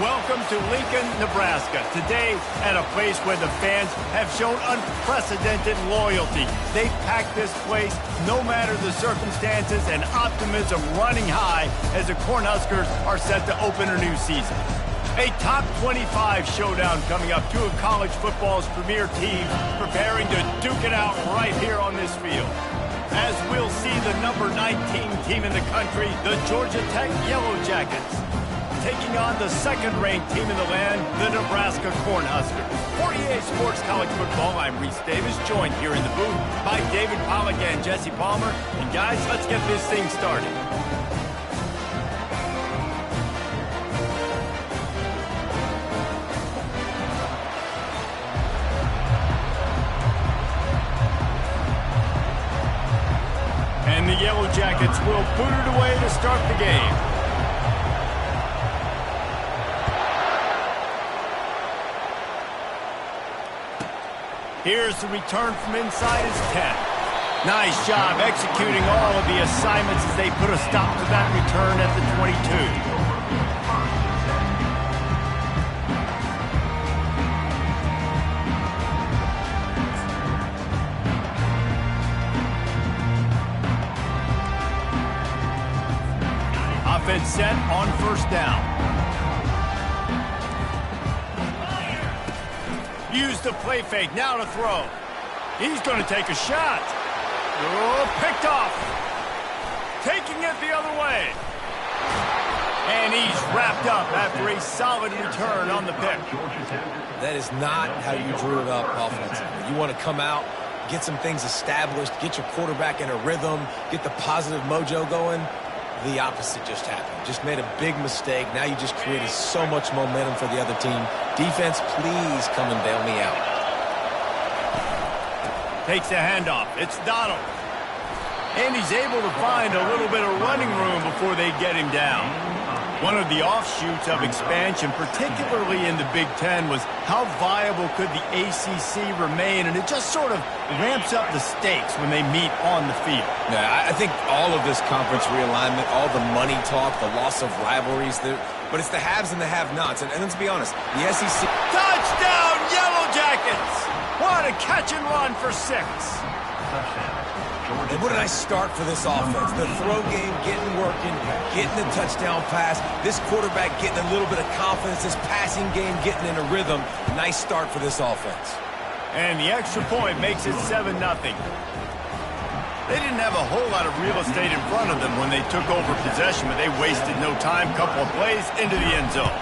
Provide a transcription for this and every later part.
Welcome to Lincoln, Nebraska. Today, at a place where the fans have shown unprecedented loyalty. They packed this place no matter the circumstances, and optimism running high as the Cornhuskers are set to open a new season. A top 25 showdown coming up. Two of college football's premier teams preparing to duke it out right here on this field. As we'll see the number 19 team in the country, the Georgia Tech Yellow Jackets, taking on the second-ranked team in the land, the Nebraska Cornhuskers. For EA Sports College Football, I'm Reese Davis, joined here in the booth by David Pollack and Jesse Palmer. And guys, let's get this thing started. And the Yellow Jackets will boot it away to start the game. Here's the return from inside his 10. Nice job executing all of the assignments as they put a stop to that return at the 22. Offense set on first down. Use the play fake, now to throw. He's going to take a shot. Oh, picked off. Taking it the other way. And he's wrapped up after a solid return on the pick. That is not how you drew it up offensively. You want to come out, get some things established, get your quarterback in a rhythm, get the positive mojo going. The opposite just happened. Just made a big mistake. Now you just created so much momentum for the other team. Defense, please come and bail me out. Takes a handoff. It's Donald. And he's able to find a little bit of running room before they get him down. One of the offshoots of expansion, particularly in the Big Ten, was how viable could the ACC remain, and it just sort of ramps up the stakes when they meet on the field. Yeah, I think all of this conference realignment, all the money talk, the loss of rivalries, but it's the haves and the have-nots. And let's be honest, the SEC... Touchdown, Yellow Jackets! What a catch and run for 6. And what a nice start for this offense. The throw game getting working, getting the touchdown pass. This quarterback getting a little bit of confidence. This passing game getting in a rhythm. Nice start for this offense. And the extra point makes it 7-0. They didn't have a whole lot of real estate in front of them when they took over possession, but they wasted no time. Couple of plays into the end zone.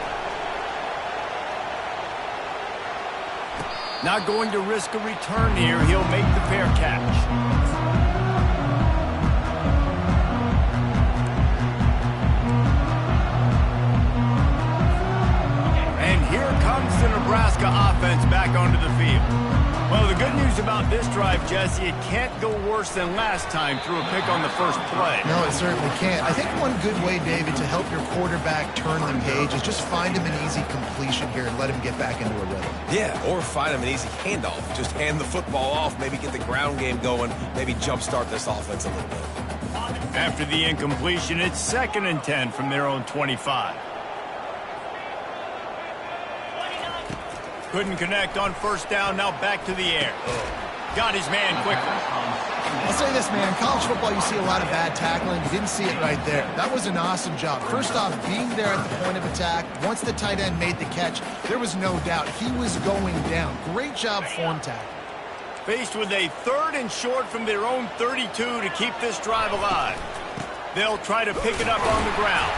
Not going to risk a return here. He'll make the fair catch. The Nebraska offense back onto the field. Well, the good news about this drive, Jesse, it can't go worse than last time through a pick on the first play. No, it certainly can't. I think one good way, David, to help your quarterback turn the page is just find him an easy completion here and let him get back into a rhythm. Yeah, or find him an easy handoff. Just hand the football off, maybe get the ground game going, maybe jumpstart this offense a little bit. After the incompletion, it's 2nd and 10 from their own 25. Couldn't connect on first down, now back to the air. Got his man quickly. I'll say this, man. In college football, you see a lot of bad tackling. You didn't see it right there. That was an awesome job. First off, being there at the point of attack, once the tight end made the catch, there was no doubt he was going down. Great job form tackle. Faced with a 3rd and short from their own 32 to keep this drive alive. They'll try to pick it up on the ground.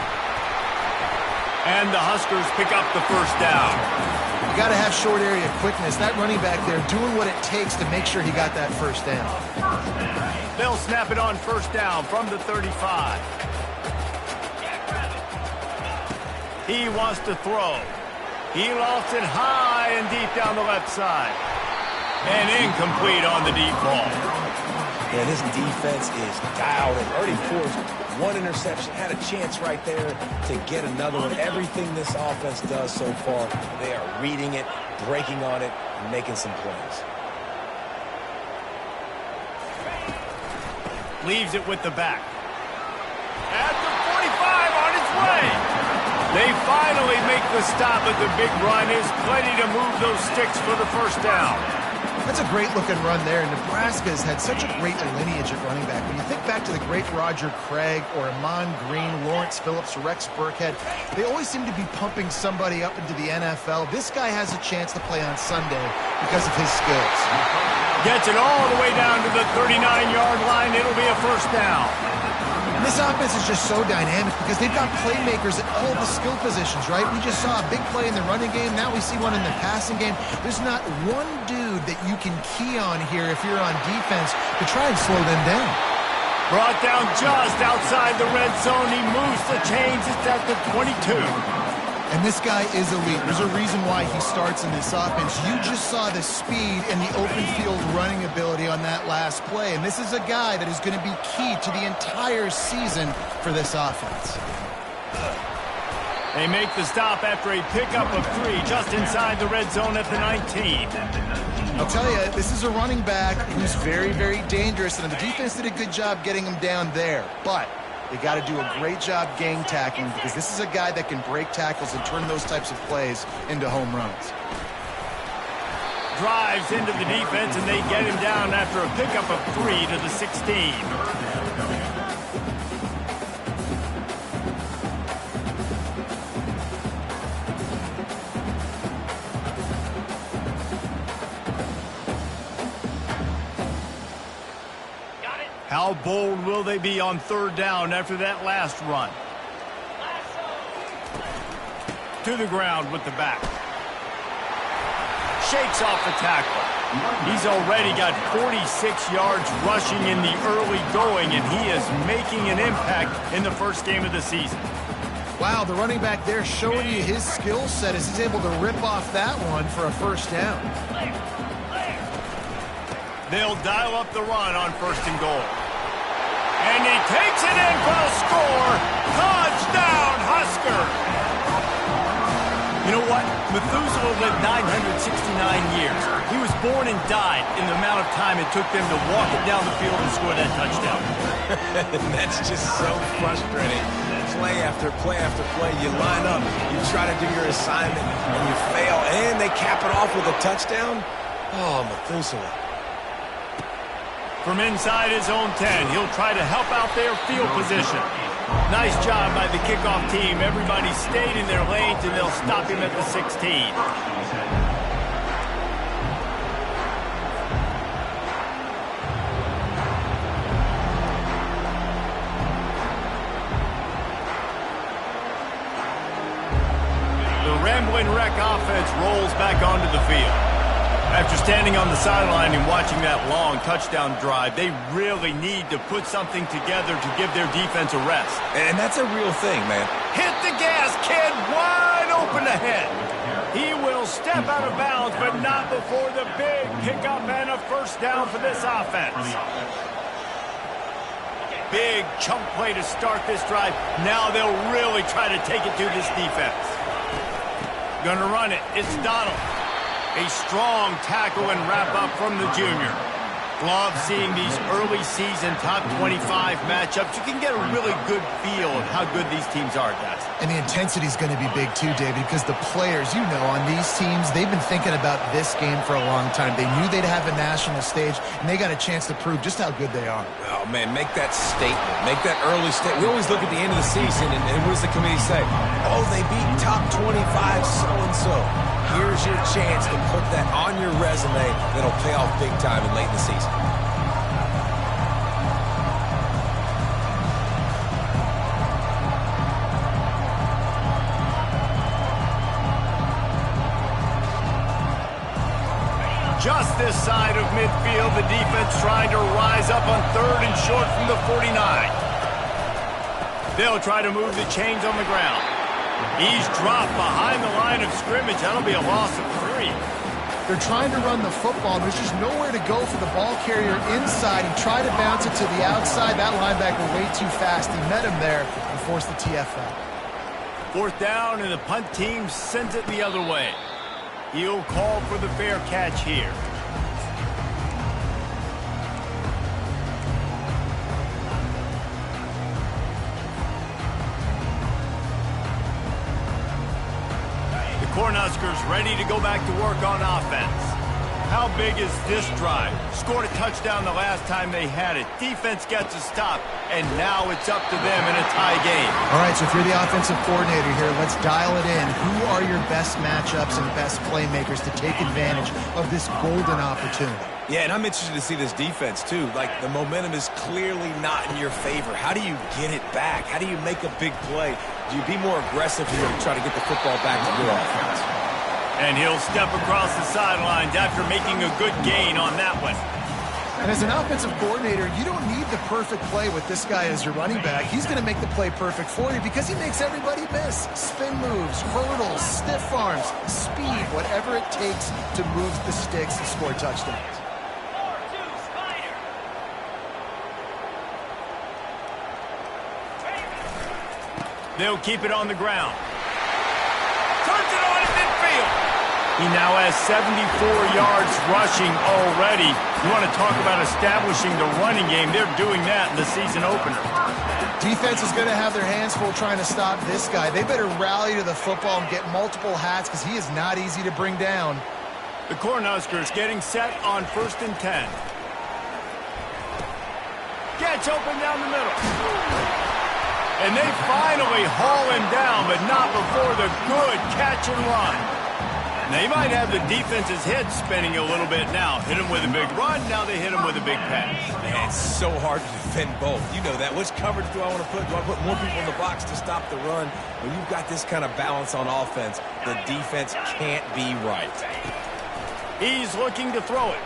And the Huskers pick up the first down. You got to have short area quickness. That running back there doing what it takes to make sure he got that first down. They'll snap it on first down from the 35. He wants to throw. He lost it high and deep down the left side. And incomplete on the deep ball. Yeah, this defense is dialed and already forced one interception, had a chance right there to get another one. Everything this offense does so far, they are reading it, breaking on it, and making some plays. Leaves it with the back. At the 45 on his way. They finally make the stop, but the big run is plenty to move those sticks for the first down. That's a great-looking run there. Nebraska has had such a great lineage at running back. When you think back to the great Roger Craig or Amon Green, Lawrence Phillips, Rex Burkhead, they always seem to be pumping somebody up into the NFL. This guy has a chance to play on Sunday because of his skills. Gets it all the way down to the 39-yard line. It'll be a first down. And this offense is just so dynamic because they've got playmakers at all the skill positions, right? We just saw a big play in the running game. Now we see one in the passing game. There's not one dude that you can key on here if you're on defense to try and slow them down. Brought down just outside the red zone. He moves the chains. It's at the 22. And this guy is elite. There's a reason why he starts in this offense. You just saw the speed and the open field running ability on that last play. And this is a guy that is going to be key to the entire season for this offense. They make the stop after a pickup of 3 just inside the red zone at the 19. I'll tell you, this is a running back who's very, very dangerous. And the defense did a good job getting him down there. But they got to do a great job gang tackling because this is a guy that can break tackles and turn those types of plays into home runs. Drives into the defense, and they get him down after a pickup of 3 to the 16. How bold will they be on third down after that last run? To the ground with the back. Shakes off the tackle. He's already got 46 yards rushing in the early going, and he is making an impact in the first game of the season. Wow, the running back there showing you his skill set as he's able to rip off that one for a first down. They'll dial up the run on first and goal. And he takes it in for a score. Touchdown, Husker. You know what? Methuselah lived 969 years. He was born and died in the amount of time it took them to walk it down the field and score that touchdown. That's just so frustrating. Play after play after play. You line up, you try to do your assignment, and you fail, and they cap it off with a touchdown? Oh, Methuselah. From inside his own 10, he'll try to help out their field position. Nice job by the kickoff team. Everybody stayed in their lanes, and they'll stop him at the 16. The Ramblin' Wreck offense rolls back onto the field. After standing on the sideline and watching that long touchdown drive, they really need to put something together to give their defense a rest. And that's a real thing, man. Hit the gas, kid! Wide open ahead. He will step out of bounds, but not before the big pickup and a first down for this offense. Big chunk play to start this drive. Now they'll really try to take it to this defense. Gonna run it. It's Donald. A strong tackle and wrap-up from the junior. Love seeing these early season top 25 matchups. You can get a really good feel of how good these teams are, guys. And the intensity is going to be big too, David, because the players, you know, on these teams, they've been thinking about this game for a long time. They knew they'd have a national stage, and they got a chance to prove just how good they are. Oh, man, make that statement. Make that early statement. We always look at the end of the season, and what does the committee say? Oh, they beat top 25 so-and-so. Here's your chance to put that on your resume that'll pay off big time in late in the season. Just this side of midfield, the defense trying to rise up on third and short from the 49. They'll try to move the chains on the ground. He's dropped behind the line of scrimmage. That'll be a loss of 3. They're trying to run the football. There's just nowhere to go for the ball carrier inside. He tried to bounce it to the outside. That linebacker way too fast. He met him there and forced the TFL. Fourth down, and the punt team sends it the other way. He'll call for the fair catch here. Cornhuskers ready to go back to work on offense. How big is this drive? Scored a touchdown the last time they had it. Defense gets a stop, and now it's up to them in a tie game. All right, so if you're the offensive coordinator here, let's dial it in. Who are your best matchups and best playmakers to take advantage of this golden opportunity? Yeah, and I'm interested to see this defense, too. Like, the momentum is clearly not in your favor. How do you get it back? How do you make a big play? Do you be more aggressive here to try to get the football back to your offense? And he'll step across the sidelines after making a good gain on that one. And as an offensive coordinator, you don't need the perfect play with this guy as your running back. He's going to make the play perfect for you because he makes everybody miss. Spin moves, hurdles, stiff arms, speed, whatever it takes to move the sticks and score touchdowns. They'll keep it on the ground. Turns it on in midfield. He now has 74 yards rushing already. You want to talk about establishing the running game. They're doing that in the season opener. Defense is going to have their hands full trying to stop this guy. They better rally to the football and get multiple hats because he is not easy to bring down. The Cornhuskers getting set on 1st and 10. Gets open down the middle. And they finally haul him down, but not before the good catch and run. Now, you might have the defense's head spinning a little bit now. Hit him with a big run, now they hit him with a big pass. Man, it's so hard to defend both. You know that. Which coverage do I want to put? Do I put more people in the box to stop the run? When you've got this kind of balance on offense, the defense can't be right. He's looking to throw it.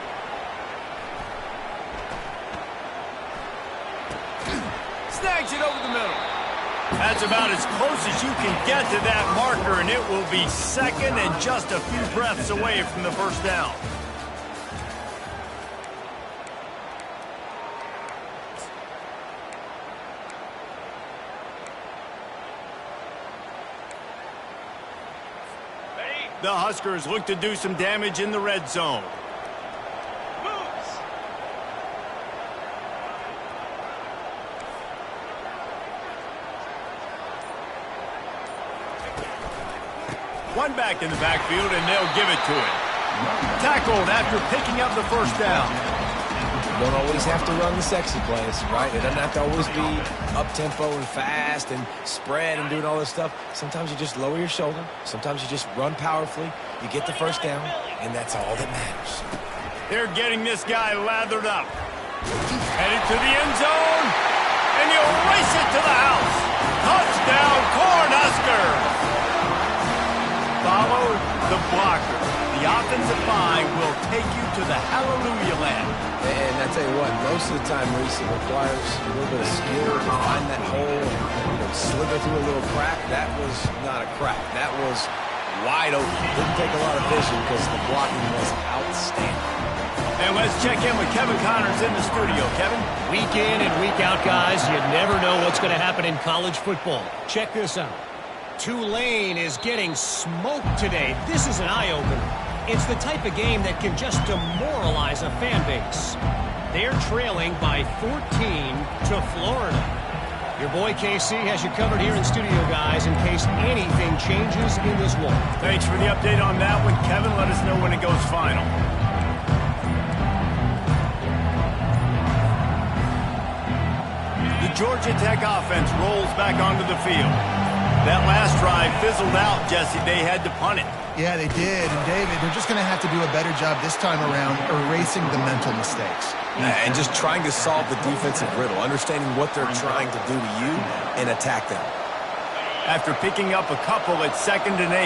Snags it over the middle. That's about as close as you can get to that marker, and it will be second and just a few breaths away from the first down. The Huskers look to do some damage in the red zone. One back in the backfield, and they'll give it to him. Tackled after picking up the first down. You don't always have to run the sexy plays, right? It doesn't have to always be up-tempo and fast and spread and doing all this stuff. Sometimes you just lower your shoulder. Sometimes you just run powerfully. You get the first down, and that's all that matters. They're getting this guy lathered up. Headed to the end zone, and he'll race it to the house. Touchdown, Cornhuskers! Follow the blocker. The offensive line will take you to the hallelujah land. And I tell you what, most of the time, Reese, it requires a little bit of skill to find that hole and slither through a little crack. That was not a crack. That was wide open. Didn't take a lot of vision because the blocking was outstanding. And let's check in with Kevin Connors in the studio. Kevin? Week in and week out, guys, you never know what's going to happen in college football. Check this out. Tulane is getting smoked today. This is an eye-opener. It's the type of game that can just demoralize a fan base. They're trailing by 14 to Florida. Your boy KC has you covered here in studio, guys, in case anything changes in this one. Thanks for the update on that one, Kevin. Let us know when it goes final. The Georgia Tech offense rolls back onto the field. That last drive fizzled out, Jesse. They had to punt it. Yeah, they did. And, David, they're just going to have to do a better job this time around erasing the mental mistakes. And just trying to solve the defensive riddle, understanding what they're trying to do to you and attack them. After picking up a couple at 2nd and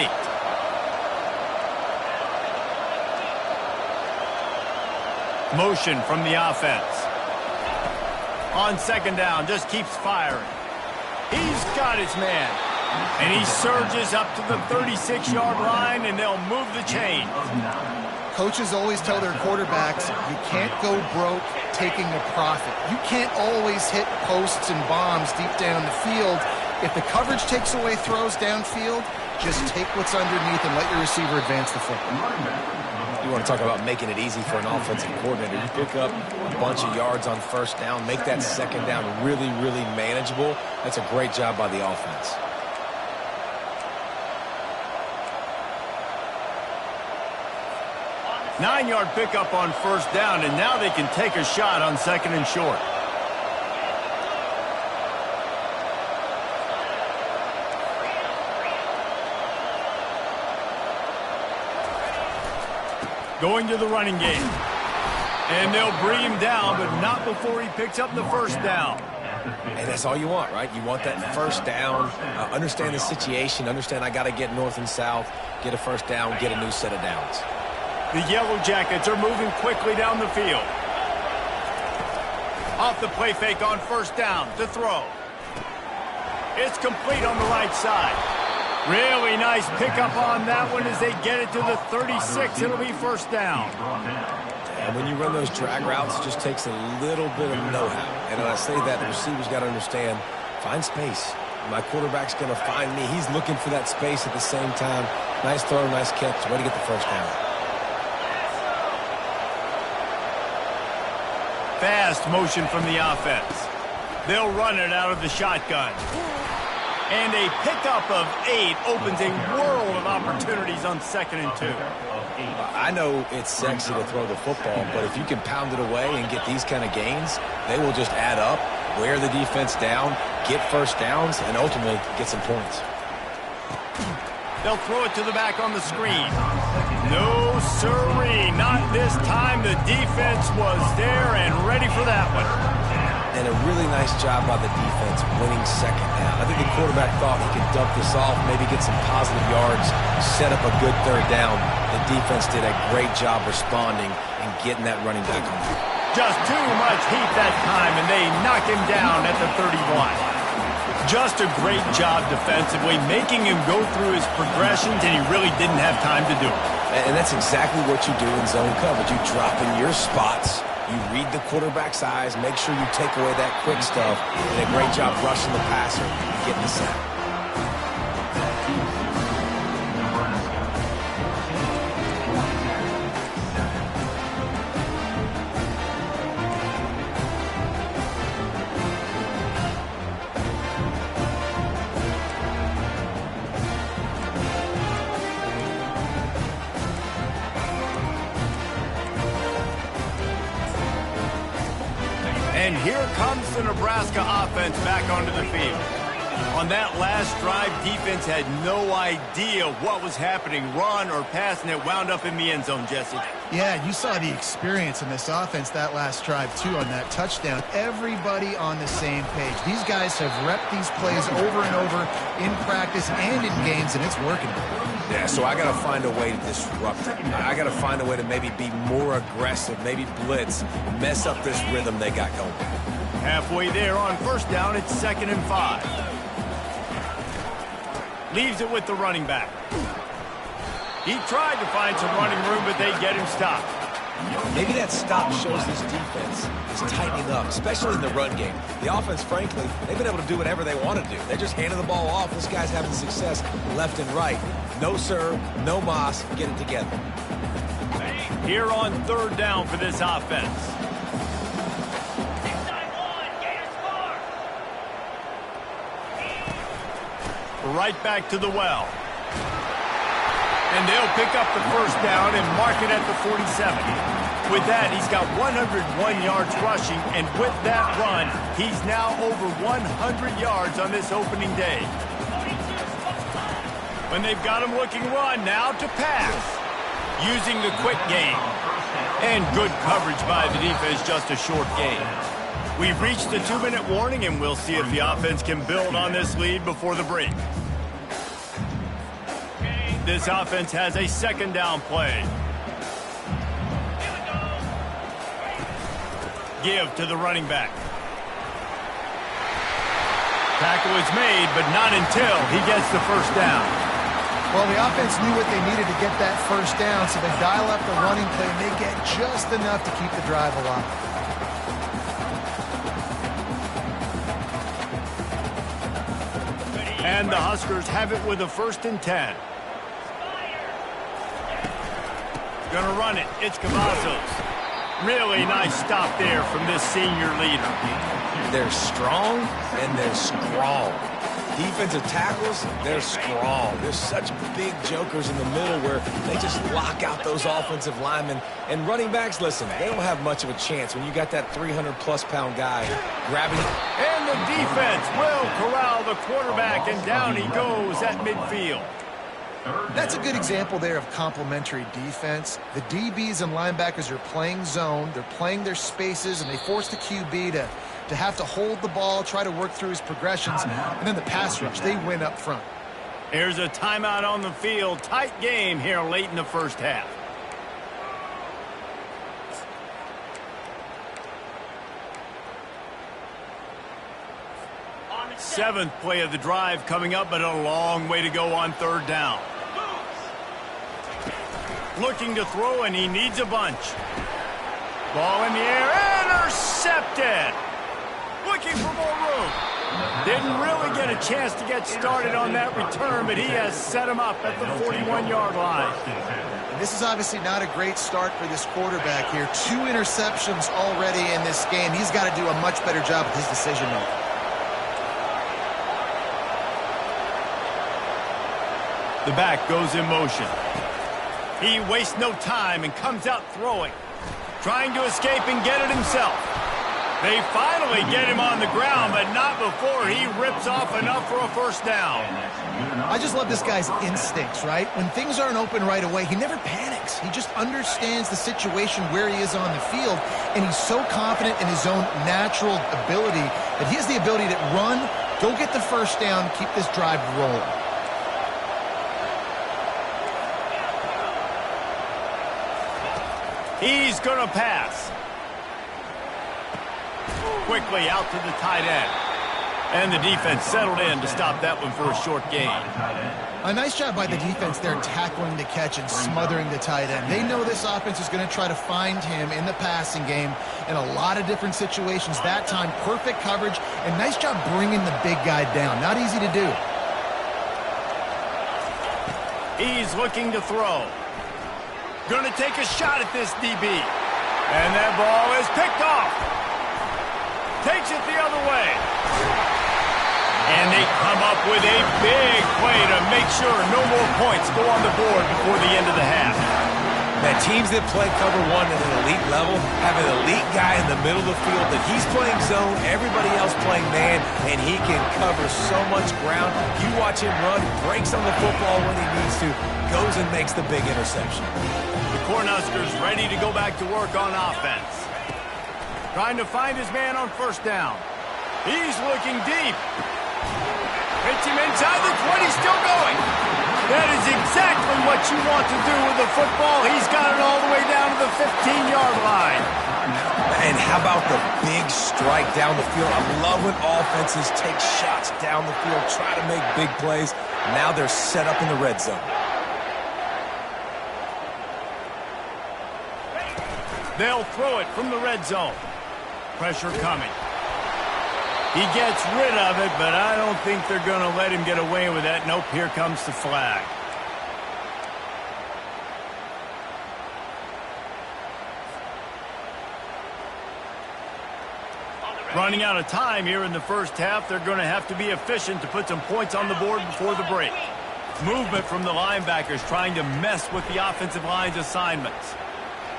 8. Motion from the offense. On 2nd down, just keeps firing. He's got his man. And he surges up to the 36-yard line, and they'll move the chain. Coaches always tell their quarterbacks, you can't go broke taking a profit. You can't always hit posts and bombs deep down the field. If the coverage takes away throws downfield, just take what's underneath and let your receiver advance the football. You want to talk about making it easy for an offensive coordinator. You pick up a bunch of yards on 1st down, make that 2nd down really, really manageable. That's a great job by the offense. 9-yard pickup on first down, and now they can take a shot on second and short. Going to the running game. And they'll bring him down, but not before he picks up the first down. And that's all you want, right? You want that first down, understand the situation, understand I got to get north and south, get a first down, get a new set of downs. The Yellow Jackets are moving quickly down the field. Off the play fake on first down to throw. It's complete on the right side. Really nice pickup on that one as they get it to the 36. It'll be first down. And when you run those drag routes, it just takes a little bit of know-how. And when I say that, the receiver's got to understand, find space. My quarterback's going to find me. He's looking for that space at the same time. Nice throw, nice catch. Way to get the first down. Fast motion from the offense. They'll run it out of the shotgun. And a pickup of 8 opens a world of opportunities on second and 2. I know it's sexy to throw the football, but if you can pound it away and get these kind of gains, they will just add up, wear the defense down, get first downs, and ultimately get some points. They'll throw it to the back on the screen. No siree, not this time. The defense was there and ready for that one. And a really nice job by the defense winning second down. I think the quarterback thought he could dump this off, maybe get some positive yards, set up a good third down. The defense did a great job responding and getting that running back on. Just too much heat that time, and they knock him down at the 31. Just a great job defensively, making him go through his progressions, and he really didn't have time to do it. And that's exactly what you do in zone coverage. You drop in your spots. You read the quarterback's eyes, make sure you take away that quick stuff, and a great job rushing the passer and getting the sack. And here comes the Nebraska offense back onto the field. On that last drive, defense had no idea what was happening, run or pass, and it wound up in the end zone, Jesse. Yeah, you saw the experience in this offense that last drive, too, on that touchdown. Everybody on the same page. These guys have repped these plays over and over in practice and in games, and it's working. Yeah, so I got to find a way to disrupt it. I got to find a way to maybe be more aggressive, maybe blitz, mess up this rhythm they got going. Halfway there on first down, it's 2nd and 5. Leaves it with the running back. He tried to find some running room, but they get him stopped. Maybe that stop shows this defense is tightening up, especially in the run game. The offense, frankly, they've been able to do whatever they want to do. They're just handing the ball off. This guy's having success left and right. No serve, no moss, get it together. Here on 3rd down for this offense. Right back to the well. And they'll pick up the first down and mark it at the 47. With that, he's got 101 yards rushing, and with that run, he's now over 100 yards on this opening day. When they've got him looking run, now to pass. Using the quick game. And good coverage by the defense, just a short game. We've reached the 2-minute warning, and we'll see if the offense can build on this lead before the break. This offense has a 2nd down play. Give to the running back. Tackle is made, but not until he gets the first down. Well, the offense knew what they needed to get that first down, so they dial up the running play, and they get just enough to keep the drive alive. And the Huskers have it with a 1st and 10. Gonna run it. It's Cavazos. Really nice stop there from this senior leader. They're strong and they're strong. Defensive tackles, they're strong. There's such big jokers in the middle where they just lock out those offensive linemen. And running backs, listen, they don't have much of a chance when you got that 300-plus-pound guy grabbing. And the defense will corral the quarterback, and down he goes at midfield. That's a good example there of complementary defense. The DBs and linebackers are playing zone, they're playing their spaces, and they force the QB to have to hold the ball, try to work through his progressions, and then the pass rush, they win up front. Here's a timeout on the field. Tight game here late in the first half. Seventh play of the drive coming up, but a long way to go on third down. Looking to throw, and he needs a bunch. Ball in the air, intercepted. Looking for more room. Didn't really get a chance to get started on that return, but he has set him up at the 41-yard line. And this is obviously not a great start for this quarterback here. 2 interceptions already in this game. He's got to do a much better job with his decision-making. The back goes in motion. He wastes no time and comes out throwing. Trying to escape and get it himself. They finally get him on the ground, but not before he rips off enough for a first down. I just love this guy's instincts, right? When things aren't open right away, he never panics. He just understands the situation where he is on the field, and he's so confident in his own natural ability that he has the ability to run, go get the first down, keep this drive rolling. He's going to pass. Quickly out to the tight end. And the defense settled in to stop that one for a short gain. A nice job by the defense there tackling the catch and smothering the tight end. They know this offense is going to try to find him in the passing game in a lot of different situations. That time, perfect coverage, and nice job bringing the big guy down. Not easy to do. He's looking to throw. Going to take a shot at this DB. And that ball is picked off. Takes it the other way. And they come up with a big play to make sure no more points go on the board before the end of the half. Now, teams that play cover one at an elite level have an elite guy in the middle of the field that he's playing zone, everybody else playing man, and he can cover so much ground. You watch him run, breaks on the football when he needs to, goes and makes the big interception. The Cornhuskers ready to go back to work on offense. Trying to find his man on first down. He's looking deep. Hits him inside the 20, still going. That is exactly what you want to do with the football. He's got it all the way down to the 15-yard line. And how about the big strike down the field? I love when offenses take shots down the field, try to make big plays. Now they're set up in the red zone. They'll throw it from the red zone. Pressure coming. He gets rid of it, but I don't think they're going to let him get away with that. Nope, here comes the flag. Running out of time here in the first half. They're going to have to be efficient to put some points on the board before the break. Movement from the linebackers trying to mess with the offensive line's assignments.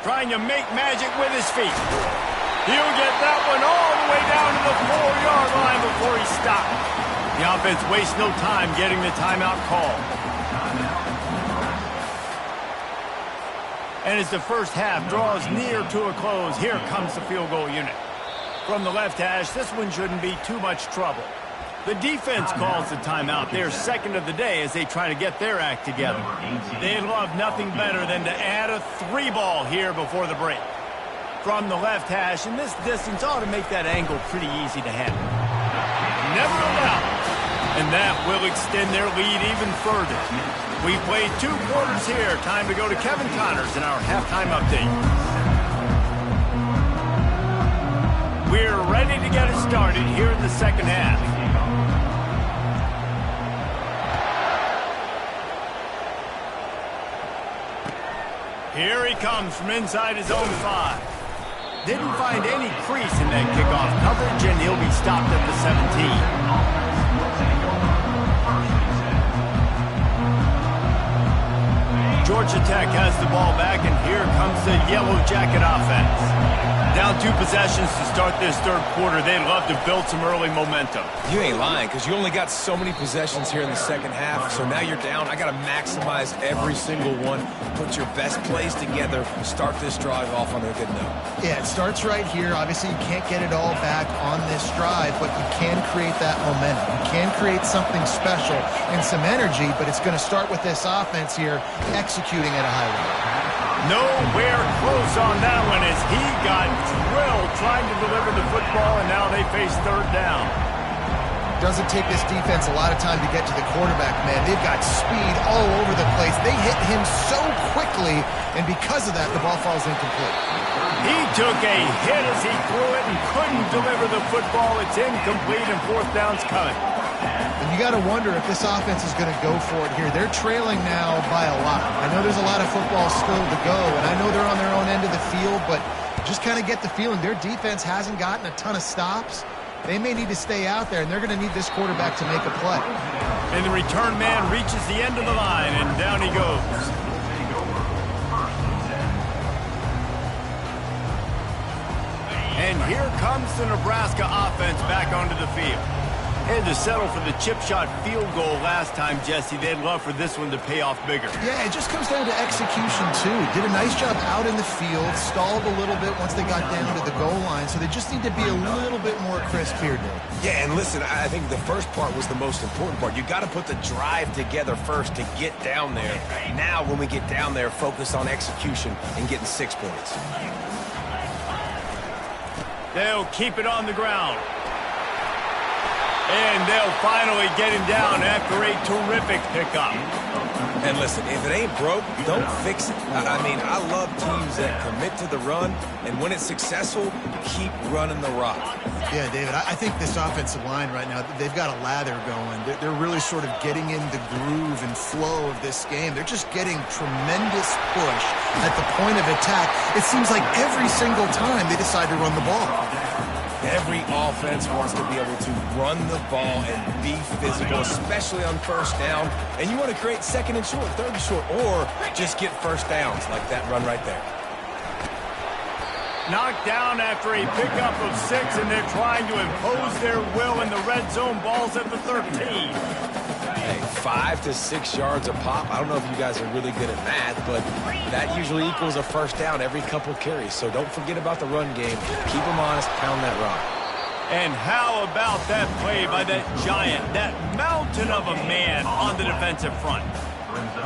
Trying to make magic with his feet. He'll get that one all the way down to the 4-yard line before he stopped. The offense wastes no time getting the timeout call. And as the first half draws near to a close, here comes the field goal unit. From the left hash, this one shouldn't be too much trouble. The defense calls the timeout. They're second of the day as they try to get their act together. They love nothing better than to add a 3-ball here before the break. From the left hash, and this distance ought to make that angle pretty easy to handle. Never allowed. And that will extend their lead even further. We've played 2 quarters here. Time to go to Kevin Connors in our halftime update. We're ready to get it started here in the second half. Here he comes from inside his own 5. Didn't find any crease in that kickoff coverage, and he'll be stopped at the 17. Georgia Tech has the ball back, and here comes the Yellow Jacket offense. Down 2 possessions to start this third quarter. They'd love to build some early momentum. You ain't lying, because you only got so many possessions here in the second half, so now you're down. I got to maximize every single one, put your best plays together, start this drive off on a good note. Yeah, it starts right here. Obviously, you can't get it all back on this drive, but you can create that momentum. You can create something special and some energy, but it's going to start with this offense here executing at a high level. Nowhere close on that one as he got drilled trying to deliver the football, and now they face third down. Doesn't take this defense a lot of time to get to the quarterback, man. They've got speed all over the place. They hit him so quickly, and because of that, the ball falls incomplete. He took a hit as he threw it and couldn't deliver the football. It's incomplete, and fourth down's coming. And you got to wonder if this offense is going to go for it here. They're trailing now by a lot. I know there's a lot of football still to go, and I know they're on their own end of the field, but just kind of get the feeling their defense hasn't gotten a ton of stops. They may need to stay out there, and they're going to need this quarterback to make a play. And the return man reaches the end of the line, and down he goes. And here comes the Nebraska offense back onto the field. Had to settle for the chip shot field goal last time, Jesse. They'd love for this one to pay off bigger. Yeah, it just comes down to execution, too. Did a nice job out in the field, stalled a little bit once they got down to the goal line, so they just need to be a little bit more crisp here, Dave. Yeah, and listen, I think the first part was the most important part. You got to put the drive together first to get down there. Now, when we get down there, focus on execution and getting 6 points. They'll keep it on the ground. And they'll finally get him down after a terrific pickup. And listen, if it ain't broke, don't fix it. I mean, I love teams that commit to the run, and when it's successful, keep running the rock. Yeah, David, I think this offensive line right now, they've got a lather going. They're really sort of getting in the groove and flow of this game. They're just getting tremendous push at the point of attack. It seems like every single time they decide to run the ball. Every offense wants to be able to run the ball and be physical, especially on first down. And you want to create second and short, third and short, or just get first downs like that run right there. Knocked down after a pickup of 6, and they're trying to impose their will in the red zone. Ball's at the 13. Hey, 5 to 6 yards a pop. I don't know if you guys are really good at math, but that usually equals a first down every couple carries. So don't forget about the run game. Keep them honest, pound that rock. And how about that play by that giant, that mountain of a man on the defensive front?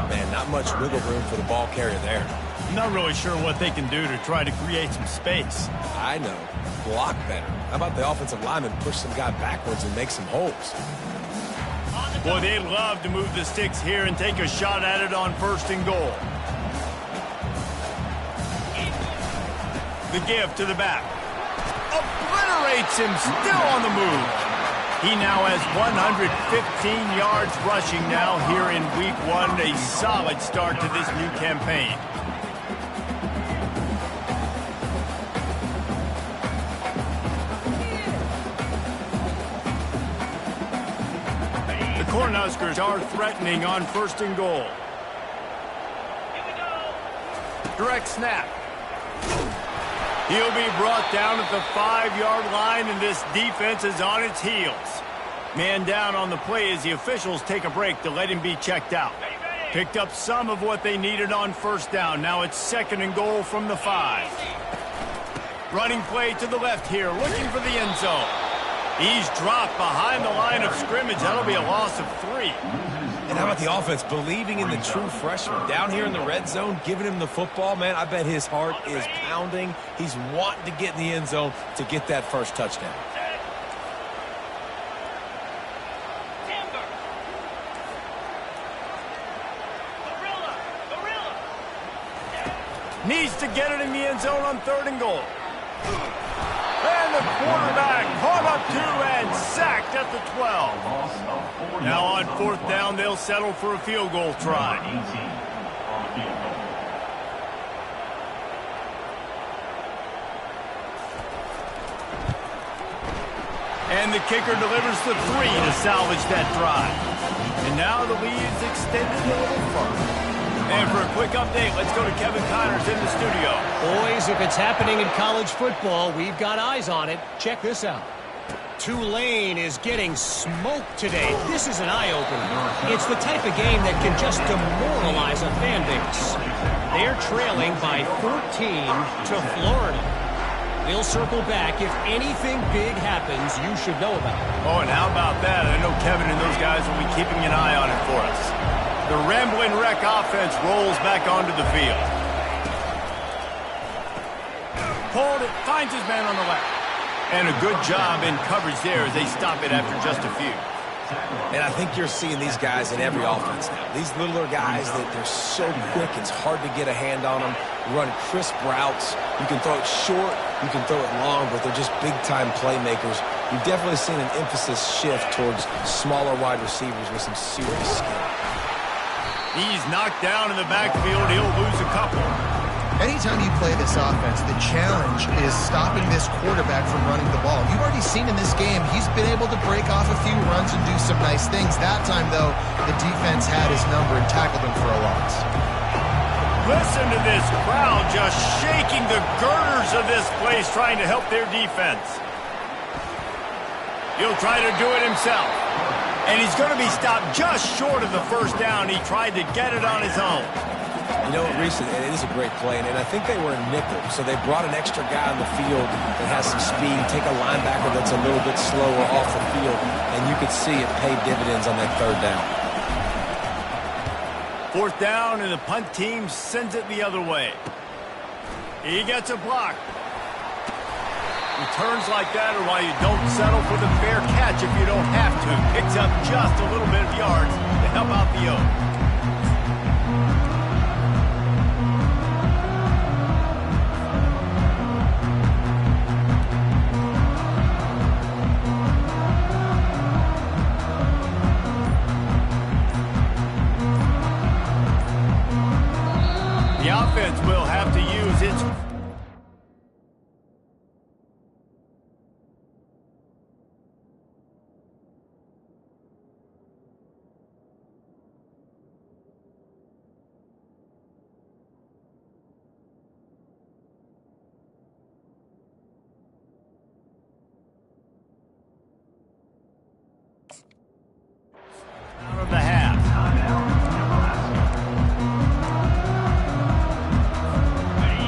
Man, not much wiggle room for the ball carrier there. Not really sure what they can do to try to create some space. I know. Block better. How about the offensive lineman push some guy backwards and make some holes? Boy, they'd love to move the sticks here and take a shot at it on first and goal. The give to the back. Obliterates him, still on the move. He now has 115 yards rushing now here in week 1. A solid start to this new campaign. The Cornhuskers are threatening on first and goal. Direct snap. He'll be brought down at the 5-yard line, and this defense is on its heels. Man down on the play as the officials take a break to let him be checked out. Picked up some of what they needed on first down. Now it's second and goal from the 5. Running play to the left here, looking for the end zone. He's dropped behind the line of scrimmage. That'll be a loss of 3. And how about the offense believing in the true freshman down here in the red zone, giving him the football, man? I bet his heart is pounding. He's wanting to get in the end zone to get that first touchdown. Needs to get it in the end zone on third and goal. And the quarterback caught up to and sacked at the 12. Now on fourth down, they'll settle for a field goal try. And the kicker delivers the 3 to salvage that drive. And now the lead is extended a little further. And for a quick update, let's go to Kevin Connors in the studio. Boys, if it's happening in college football, we've got eyes on it. Check this out. Tulane is getting smoked today. This is an eye-opener. It's the type of game that can just demoralize a fan base. They're trailing by 14 to Florida. We'll circle back. If anything big happens, you should know about it. Oh, and how about that? I know Kevin and those guys will be keeping an eye on it for us. The Ramblin' Wreck offense rolls back onto the field. Pulled it, finds his man on the left. And a good job in coverage there as they stop it after just a few. And I think you're seeing these guys in every offense now. These littler guys, they're so quick, it's hard to get a hand on them. Run crisp routes. You can throw it short, you can throw it long, but they're just big-time playmakers. You've definitely seen an emphasis shift towards smaller wide receivers with some serious skill. He's knocked down in the backfield. He'll lose a couple. Anytime you play this offense, the challenge is stopping this quarterback from running the ball. You've already seen in this game, he's been able to break off a few runs and do some nice things. That time, though, the defense had his number and tackled him for a loss. Listen to this crowd just shaking the girders of this place trying to help their defense. He'll try to do it himself. And he's going to be stopped just short of the first down. He tried to get it on his own. You know, recently, it is a great play, and I think they were in nickel, so they brought an extra guy on the field that has some speed, take a linebacker that's a little bit slower off the field, and you could see it paid dividends on that third down. Fourth down, and the punt team sends it the other way. He gets a block. Returns like that are why you don't settle for the fair catch if you don't have to. Picks up just a little bit of yards to help out the O. The offense will have to use its... out of the half.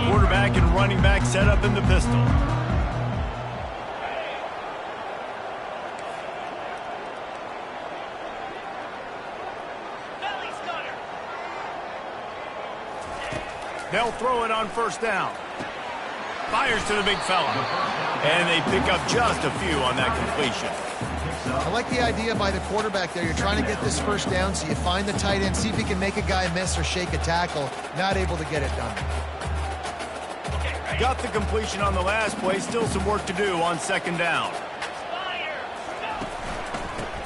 Quarterback and running back set up in the pistol. They'll throw it on first down. Fires to the big fella. And they pick up just a few on that completion. I like the idea by the quarterback there. You're trying to get this first down, so you find the tight end, see if he can make a guy miss or shake a tackle. Not able to get it done. Got the completion on the last play. Still some work to do on second down.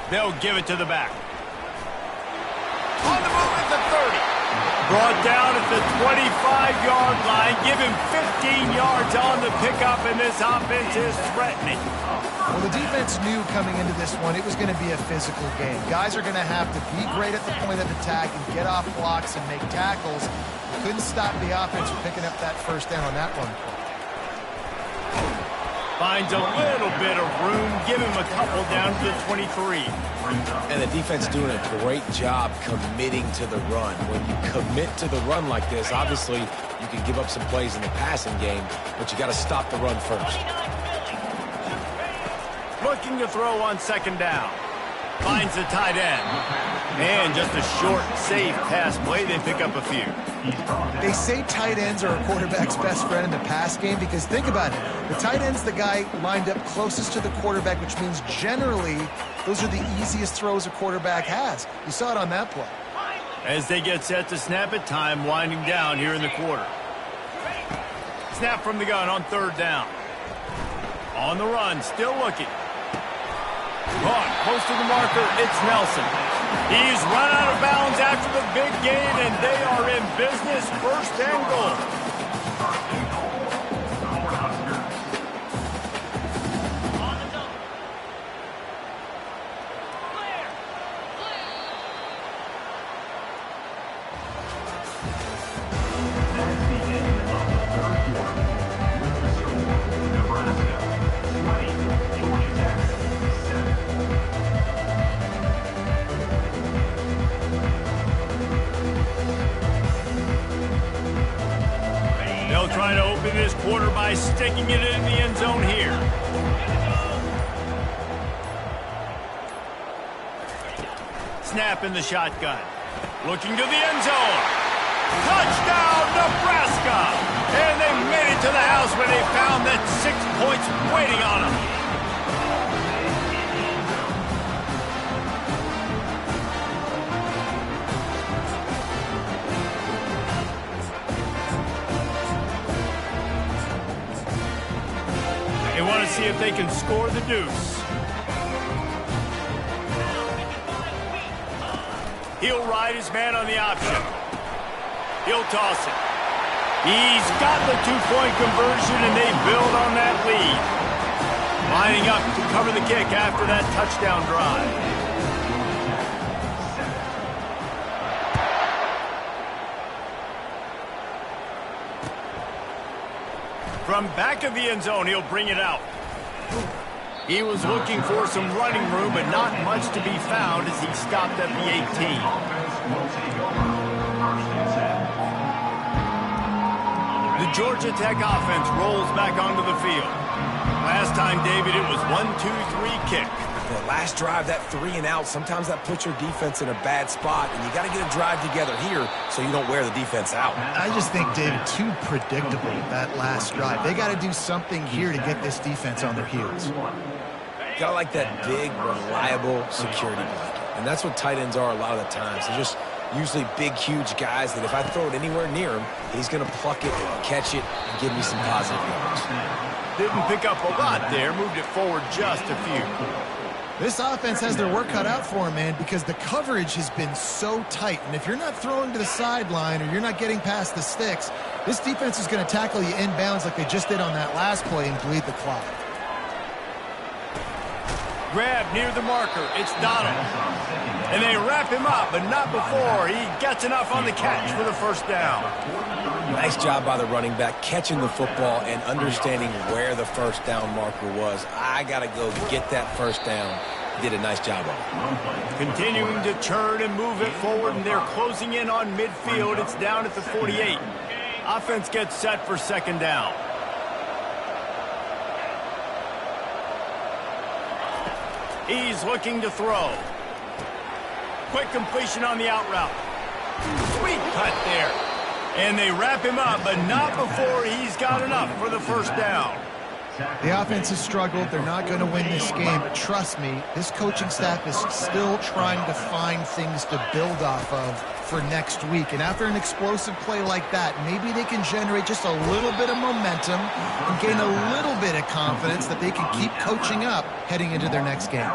They'll give it to the back. On the move at the 30. Brought down at the 25-yard line. Give him 15 yards on the pickup, and this offense is threatening. Well, the defense knew coming into this one it was going to be a physical game. Guys are going to have to be great at the point of attack and get off blocks and make tackles. Couldn't stop the offense from picking up that first down on that one. Finds a little bit of room. Give him a couple down to the 23. And the defense doing a great job committing to the run. When you commit to the run like this, obviously you can give up some plays in the passing game, but you got to stop the run first. Looking to throw on second down. Finds the tight end. And just a short, safe pass play. They pick up a few. They say tight ends are a quarterback's best friend in the pass game because think about it. The tight end's the guy lined up closest to the quarterback, which means generally those are the easiest throws a quarterback has. You saw it on that play. As they get set to snap it, time winding down here in the quarter. Snap from the gun on third down. On the run, still looking. Caught close to the marker, it's Nelson. He's run out of bounds after the big gain, and they are in business. First and goal. They'll try to open this quarter by sticking it in the end zone here. Snap in the shotgun. Looking to the end zone. Touchdown, Nebraska! And they made it to the house where they found that 6 points waiting on them. They want to see if they can score the deuce. He'll ride his man on the option. He'll toss it. He's got the two-point conversion, and they build on that lead. Lining up to cover the kick after that touchdown drive. From back of the end zone, he'll bring it out. He was looking for some running room, but not much to be found as he stopped at the 18. The Georgia Tech offense rolls back onto the field. Last time, David, it was 1-2-3 kick. The last drive, that 3 and out, sometimes that puts your defense in a bad spot, and you got to get a drive together here so you don't wear the defense out. I just think, David, too predictable, that last drive. They got to do something here to get this defense on their heels. Got to like that big, reliable security blanket. And that's what tight ends are a lot of the times. They're just usually big, huge guys that if I throw it anywhere near him, he's going to pluck it, catch it, and give me some positive yards. Didn't pick up a lot there, moved it forward just a few. This offense has their work cut out for them, man, because the coverage has been so tight. And if you're not throwing to the sideline or you're not getting past the sticks, this defense is going to tackle you inbounds like they just did on that last play and bleed the clock. Grab near the marker. It's Donald. And they wrap him up, but not before he gets enough on the catch for the first down. Nice job by the running back, catching the football and understanding where the first down marker was. I got to go get that first down. Did a nice job of it. Continuing to turn and move it forward, and they're closing in on midfield. It's down at the 48. Offense gets set for second down. He's looking to throw. Quick completion on the out route. Sweet cut there. And they wrap him up, but not before he's got enough for the first down. The offense has struggled. They're not going to win this game, but trust me, this coaching staff is still trying to find things to build off of for next week. And after an explosive play like that, maybe they can generate just a little bit of momentum and gain a little bit of confidence that they can keep coaching up heading into their next game.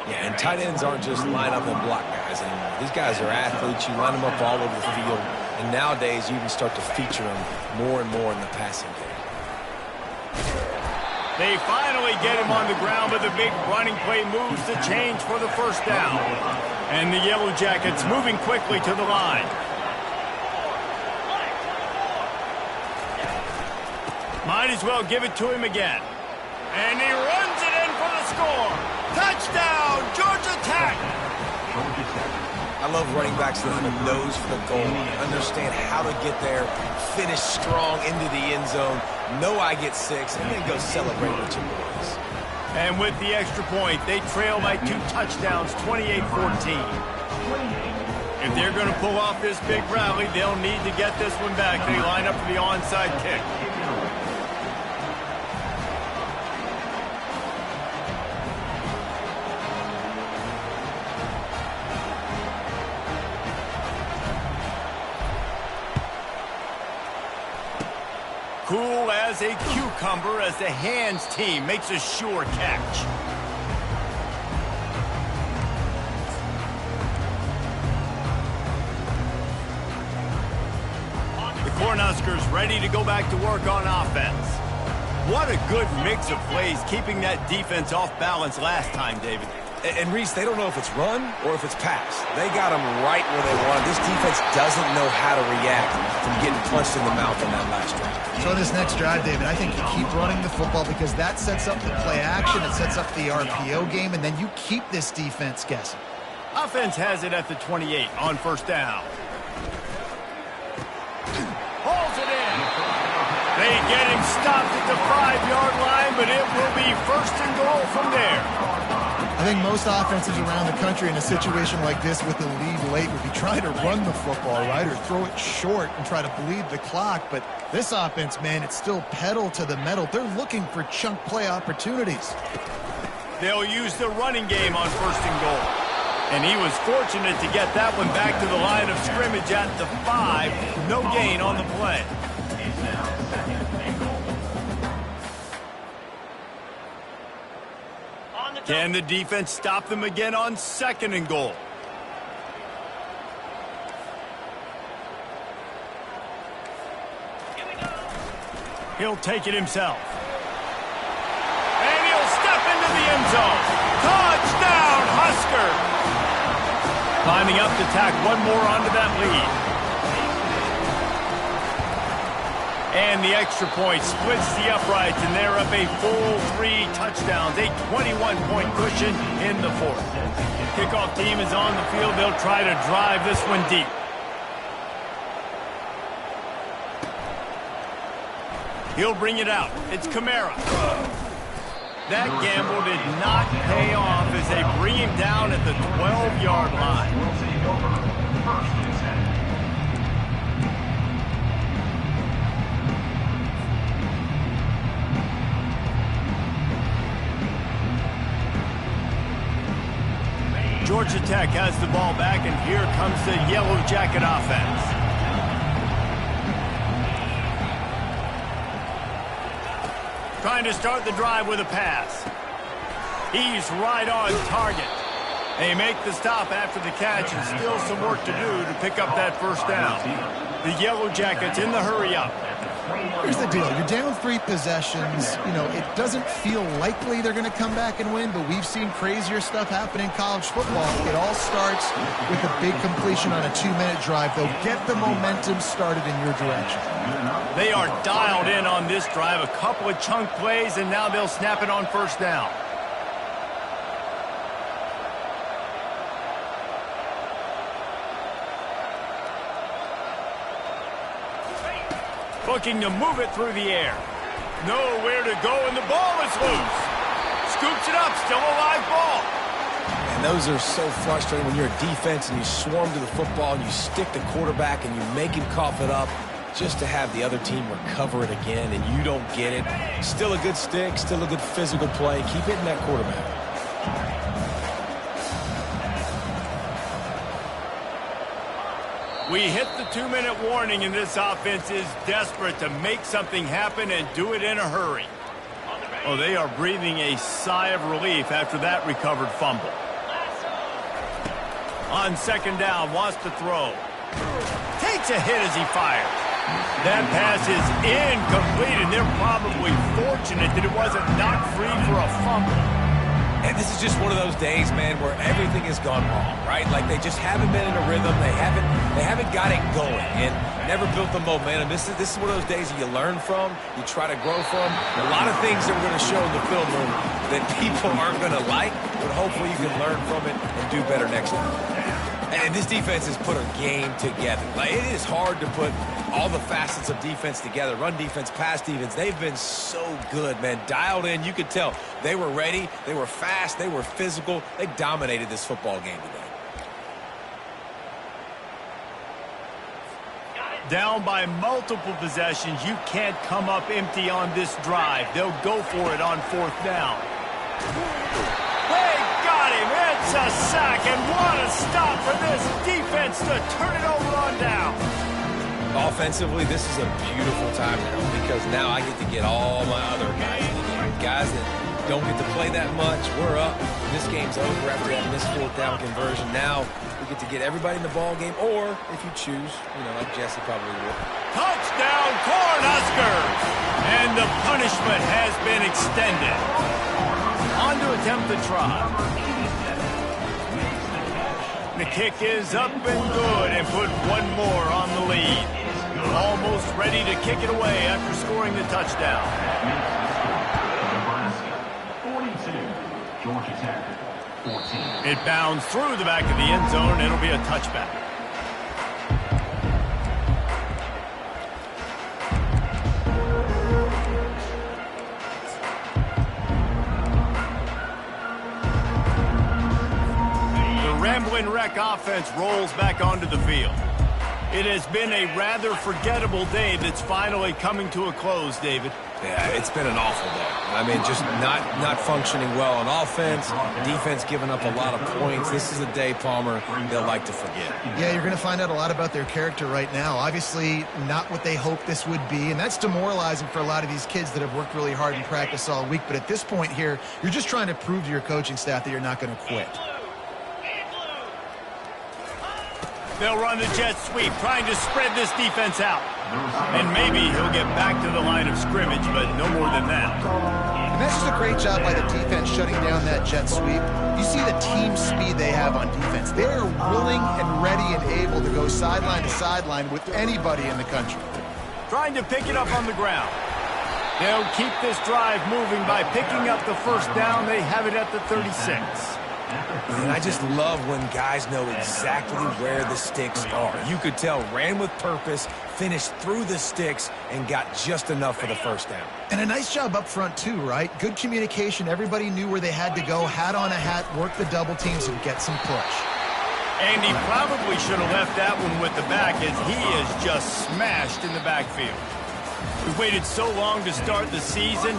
Yeah, and tight ends aren't just line up and block guys anymore. These guys are athletes. You line them up all over the field. And nowadays, you even start to feature them more and more in the passing game. They finally get him on the ground, but the big running play moves the change for the first down. And the Yellow Jackets moving quickly to the line. Might as well give it to him again. And he runs it in for the score. Touchdown, Georgia Tech! I love running backs that have a nose for the goal, understand how to get there, finish strong into the end zone, know I get 6, and then go celebrate with your boys. And with the extra point, they trail by 2 touchdowns, 28-14. If they're going to pull off this big rally, they'll need to get this one back. They line up for the onside kick. Cool as a cucumber as the hands team makes a sure catch. The Cornhuskers ready to go back to work on offense. What a good mix of plays, keeping that defense off balance last time, David. And Reese, they don't know if it's run or if it's pass. They got them right where they want. This defense doesn't know how to react from getting punched in the mouth on that last drive. So this next drive, David, I think you keep running the football because that sets up the play action, it sets up the RPO game, and then you keep this defense guessing. Offense has it at the 28 on first down. Hauls it in. stopped at the 5-yard line, but it will be first and goal from there. I think most offenses around the country in a situation like this with the lead late would be trying to run the football, right, or throw it short and try to bleed the clock. But this offense, man, it's still pedal to the metal. They're looking for chunk play opportunities. They'll use the running game on first and goal. And he was fortunate to get that one back to the line of scrimmage at the 5. No gain on the play. Can the defense stop them again on second and goal? He'll take it himself. And he'll step into the end zone. Touchdown, Husker! Climbing up to tack one more onto that lead. And the extra point splits the uprights, and they're up a full 3 touchdowns, a 21-point cushion in the fourth. Kickoff team is on the field. They'll try to drive this one deep. He'll bring it out. It's Kamara. That gamble did not pay off as they bring him down at the 12-yard line. Georgia Tech has the ball back, and here comes the Yellow Jacket offense. Trying to start the drive with a pass. He's right on target. They make the stop after the catch, and still some work to do to pick up that first down. The Yellow Jackets in the hurry-up. Here's the deal. You're down 3 possessions. You know, it doesn't feel likely they're going to come back and win, but we've seen crazier stuff happen in college football. It all starts with a big completion on a 2-minute drive. They'll get the momentum started in your direction. They are dialed in on this drive. A couple of chunk plays, and now they'll snap it on first down. Looking to move it through the air. Nowhere to go, and the ball is loose. Scoops it up, still a live ball. And those are so frustrating when you're a defense and you swarm to the football and you stick the quarterback and you make him cough it up just to have the other team recover it again and you don't get it. Still a good stick, still a good physical play. Keep hitting that quarterback. We hit the 2-minute warning, and this offense is desperate to make something happen and do it in a hurry. Oh, they are breathing a sigh of relief after that recovered fumble. On second down, wants to throw. Takes a hit as he fires. That pass is incomplete, and they're probably fortunate that it wasn't knocked free for a fumble. And this is just one of those days, man, where everything has gone wrong, right? Like they just haven't been in a rhythm. They haven't got it going and never built the momentum. This is one of those days that you learn from, you try to grow from. A lot of things that we're going to show in the film room that people aren't going to like, but hopefully you can learn from it and do better next time. And this defense has put a game together. Like, it is hard to put all the facets of defense together. Run defense, pass defense. They've been so good, man. Dialed in. You could tell they were ready. They were fast. They were physical. They dominated this football game today. Down by multiple possessions. You can't come up empty on this drive. They'll go for it on fourth down. They got him. It's a sack, and what a stop for this defense to turn it over on down. Offensively, this is a beautiful time now because now I get to get all my other guys in the game. Guys that don't get to play that much. We're up. This game's over after that missed fourth down conversion. Now we get to get everybody in the ball game, or if you choose, like Jesse probably would. Touchdown, Cornhuskers! And the punishment has been extended. On to attempt the try. The kick is up and good and put one more on the lead. Almost ready to kick it away after scoring the touchdown. 42, Georgia Tech, 14. It bounds through the back of the end zone. It'll be a touchback. Train wreck offense rolls back onto the field. It has been a rather forgettable day that's finally coming to a close, David. Yeah, it's been an awful day. I mean, just not functioning well on offense, defense giving up a lot of points. This is a day, Palmer, they'll like to forget. Yeah, you're going to find out a lot about their character right now. Obviously, not what they hoped this would be, and that's demoralizing for a lot of these kids that have worked really hard in practice all week. But at this point here, you're just trying to prove to your coaching staff that you're not going to quit. They'll run the jet sweep, trying to spread this defense out. And maybe he'll get back to the line of scrimmage, but no more than that. And that's just a great job by the defense shutting down that jet sweep. You see the team speed they have on defense. They are willing and ready and able to go sideline to sideline with anybody in the country. Trying to pick it up on the ground. They'll keep this drive moving by picking up the first down. They have it at the 36. And I just love when guys know exactly where the sticks are. You could tell, ran with purpose, finished through the sticks, and got just enough for the first down. And a nice job up front, too, right? Good communication. Everybody knew where they had to go. Hat on a hat, work the double teams, and get some push. And he probably should have left that one with the back, as he is just smashed in the backfield. We waited so long to start the season.